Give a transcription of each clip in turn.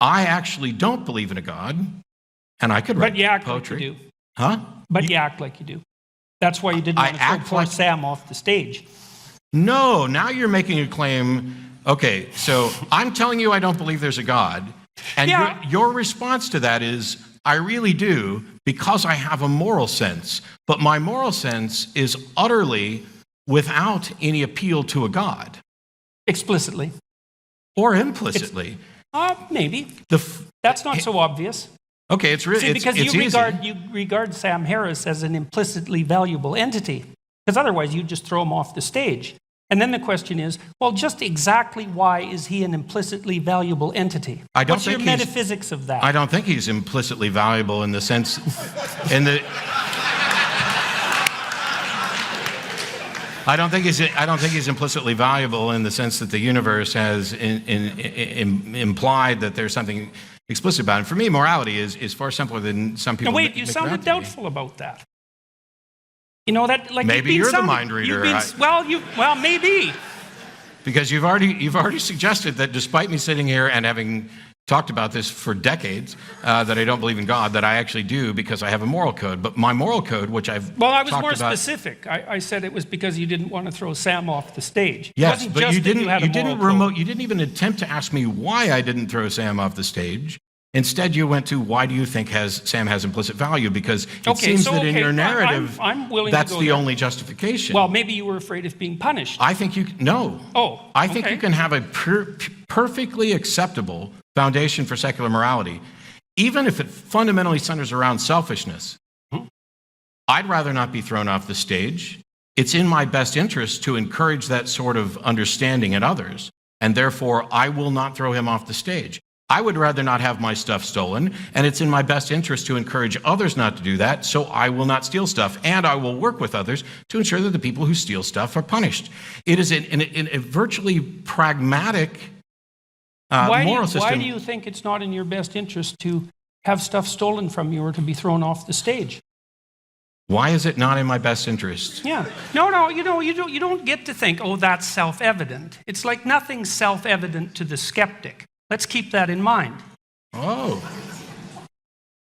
I actually don't believe in a God, and I could write But you act poetry. like you do. Huh? But you act like you do. That's why you didn't want to throw poor Sam off the stage. No, now you're making a claim. Okay, so I'm telling you I don't believe there's a God, and your response to that is, I really do, because I have a moral sense. But my moral sense is utterly without any appeal to a God. Explicitly. Or implicitly. Maybe. That's not so obvious. Okay, it's really because you regard Sam Harris as an implicitly valuable entity, because otherwise you just throw him off the stage. And then the question is, well, just exactly why is he an implicitly valuable entity? What's your metaphysics of that? I don't think he's implicitly valuable in the sense, I don't think he's implicitly valuable in the sense that the universe has implied that there's something explicit about it. And for me, morality is far simpler than some people. No, wait, you sounded doubtful about that. You know that, like, maybe you're the mind reader. Well, maybe. Because you've already suggested that despite me sitting here and having talked about this for decades, that I don't believe in God, that I actually do because I have a moral code. But my moral code, which I was more specific. I said it was because you didn't want to throw Sam off the stage. Yes, but you didn't even attempt to ask me why I didn't throw Sam off the stage. Instead, you went to, why do you think Sam has implicit value? Because it seems that in your narrative, I'm willing that's to go the there. only justification. Well, maybe you were afraid of being punished. I think you no. Oh, I think you can have a perfectly acceptable foundation for secular morality, even if it fundamentally centers around selfishness. I'd rather not be thrown off the stage. It's in my best interest to encourage that sort of understanding in others, and therefore I will not throw him off the stage. I would rather not have my stuff stolen, and it's in my best interest to encourage others not to do that, so I will not steal stuff, and I will work with others to ensure that the people who steal stuff are punished. It is in a virtually pragmatic moral system. Why do you think it's not in your best interest to have stuff stolen from you or to be thrown off the stage? Why is it not in my best interest? Yeah. No, you don't get to think, oh, that's self-evident. It's like nothing's self-evident to the skeptic. Let's keep that in mind. Oh.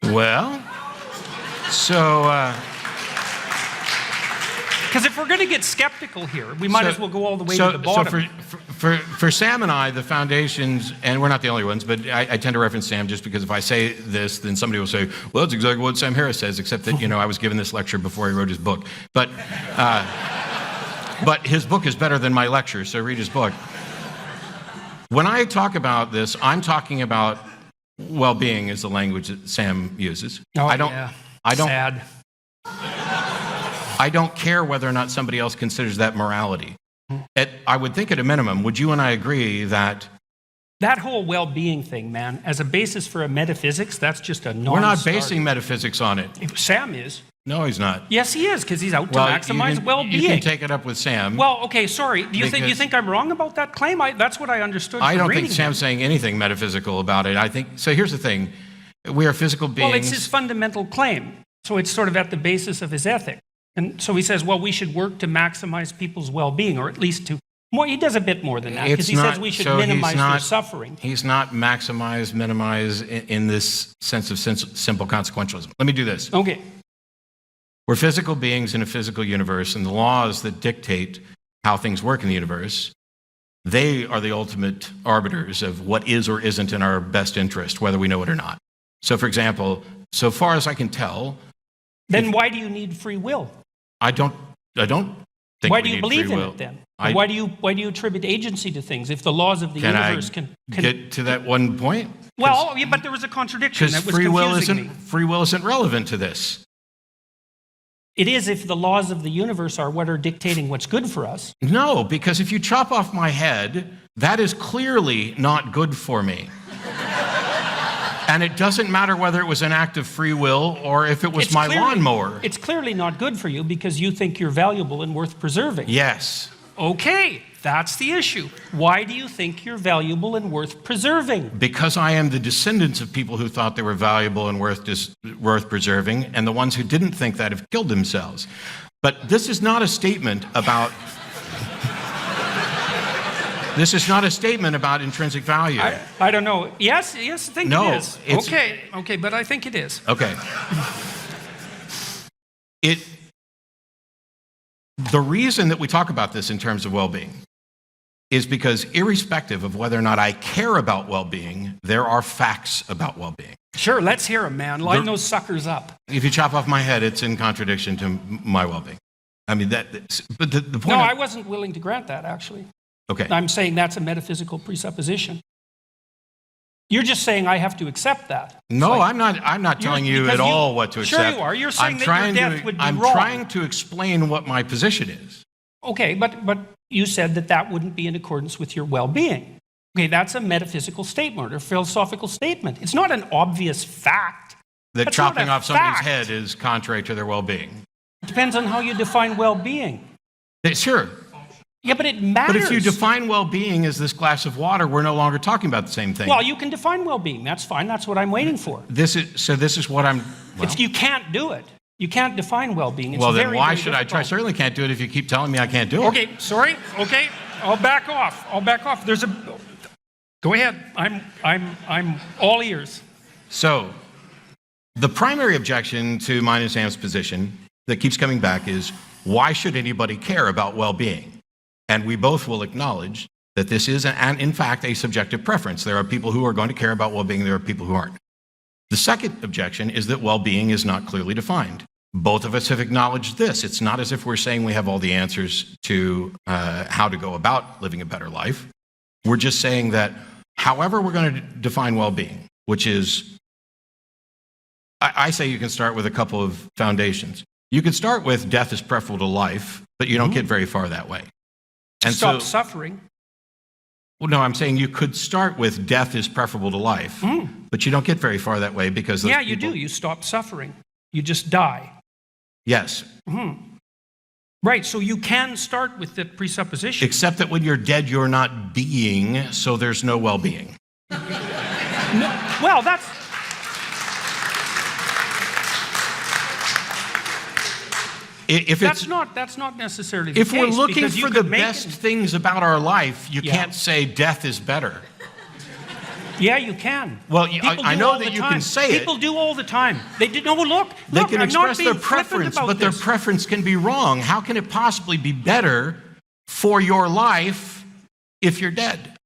Well, so... Because if we're going to get skeptical here, we might as well go all the way to the bottom. So for Sam and I, the foundations, and we're not the only ones, but I tend to reference Sam just because if I say this, then somebody will say, well, that's exactly what Sam Harris says, except that, I was given this lecture before he wrote his book. But his book is better than my lecture, so read his book. When I talk about this, I'm talking about well-being is the language that Sam uses. Oh, Sad. I don't care whether or not somebody else considers that morality. I would think at a minimum, would you and I agree that... That whole well-being thing, man, as a basis for a metaphysics, that's just a non-starter. We're not basing metaphysics on it. Sam is. No, he's not. Yes, he is, because he's out to maximize well-being. You can take it up with Sam. Well, okay, sorry. Do you think I'm wrong about that claim? That's what I understood. I don't think Sam's saying anything metaphysical about it. So here's the thing. We are physical beings. Well, it's his fundamental claim. So it's sort of at the basis of his ethic. And so he says, well, we should work to maximize people's well-being, or at least to... he does a bit more than that, because he says we should minimize their suffering. He's not minimize in this sense of simple consequentialism. Let me do this. Okay. We're physical beings in a physical universe, and the laws that dictate how things work in the universe, they are the ultimate arbiters of what is or isn't in our best interest, whether we know it or not. So, for example, so far as I can tell... Then why do you need free will? I don't think why do you believe in it then? Why do you attribute agency to things if the laws of the universe can get to that one point? Well, yeah, but there was a contradiction that was confusing me. Free will isn't relevant to this. It is if the laws of the universe are what are dictating what's good for us. No, because if you chop off my head, that is clearly not good for me. And it doesn't matter whether it was an act of free will or if it was my lawnmower. It's clearly not good for you because you think you're valuable and worth preserving. Yes. Okay, that's the issue. Why do you think you're valuable and worth preserving? Because I am the descendants of people who thought they were valuable and worth preserving, and the ones who didn't think that have killed themselves. But this is not a statement about... This is not a statement about intrinsic value. I don't know. Yes, I think No, it is. it's- Okay, but I think it is. Okay. The reason that we talk about this in terms of well-being is because irrespective of whether or not I care about well-being, there are facts about well-being. Sure, let's hear them, man. Line those suckers up. If you chop off my head, it's in contradiction to my well-being. I mean, but the point. No, I wasn't willing to grant that, actually. Okay. I'm saying that's a metaphysical presupposition. You're just saying I have to accept that. No, I'm not telling you at all what to accept. Sure you are. You're saying that your death would be wrong. I'm trying to explain what my position is. Okay, but you said that wouldn't be in accordance with your well-being. Okay, that's a metaphysical statement or philosophical statement. It's not an obvious fact. That That's not chopping a off somebody's fact. head is contrary to their well-being. It depends on how you define well-being. Sure. Yeah, but it matters. But if you define well-being as this glass of water, we're no longer talking about the same thing. Well, you can define well-being. That's fine. That's what I'm waiting for. This is what I'm. Well, You can't do it. You can't define well-being. It's well, then very, why very should I try? I difficult. certainly can't do it if you keep telling me I can't do it. Okay, sorry. Okay, I'll back off. There's a. Go ahead. I'm all ears. So, the primary objection to mine and Sam's position that keeps coming back is, why should anybody care about well-being? And we both will acknowledge that this is, in fact, a subjective preference. There are people who are going to care about well-being, there are people who aren't. The second objection is that well-being is not clearly defined. Both of us have acknowledged this. It's not as if we're saying we have all the answers to how to go about living a better life. We're just saying that however we're going to define well-being, which is, I say you can start with a couple of foundations. You can start with death is preferable to life, but you don't get very far that way. And Stop suffering. Well, no, I'm saying you could start with death is preferable to life, but you don't get very far that way because those You do. You stop suffering. You just die. Yes. Right, so you can start with the presupposition. Except that when you're dead, you're not being, so there's no well-being. No, well, that's not necessarily the if case. we're looking because you for the could make best things about our life, you Yeah. can't say death is better. Yeah, you can. Well, People I do know all that the you time. can say it. People do all the time. They do. No, look. They look, can I'm not express being their flippant preference, about but their this. preference can be wrong. How can it possibly be better for your life if you're dead?